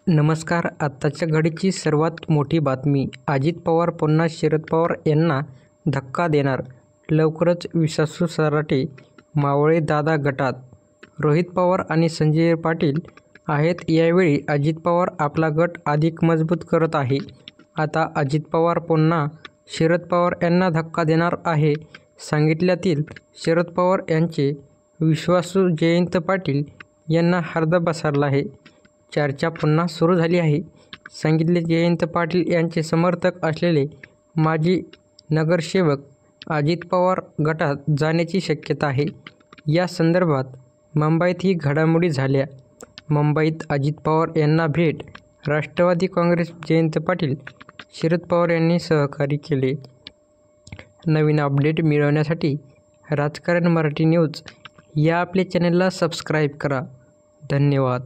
नमस्कार. आत्ताच्या घडीची सर्वात मोठी बातमी. अजित पवार पुन्हा शरद पवार यांना धक्का देणार. लवकरच विश्वासू सराटे मावळे दादा गटात. रोहित पवार आणि संजय पाटील आहेत. यावेळी अजित पवार आपला गट अधिक मजबूत करत आहे. आता अजित पवार पुन्हा शरद पवार यांना धक्का देणार आहे. सांगलीतील शरद पवार यांचे विश्वासू जयंत पाटील यांना हादरा बसला आहे. चर्चा पुन्हा सुरू झाली आहे. सांगलीत जयंत पाटील यांचे समर्थक असलेले माजी नगरसेवक अजित पवार गटात जाण्याची शक्यता आहे. या संदर्भात मुंबईत ही घडामोडी झाल्या. मुंबईत अजित पवार यांना भेट. राष्ट्रवादी काँग्रेस जयंत पाटील, शरद पवार यांनी सहकार्य केले. नवीन अपडेट मिळवण्यासाठी राजकारण मराठी न्यूज या आपल्या चॅनलला सबस्क्राईब करा. धन्यवाद.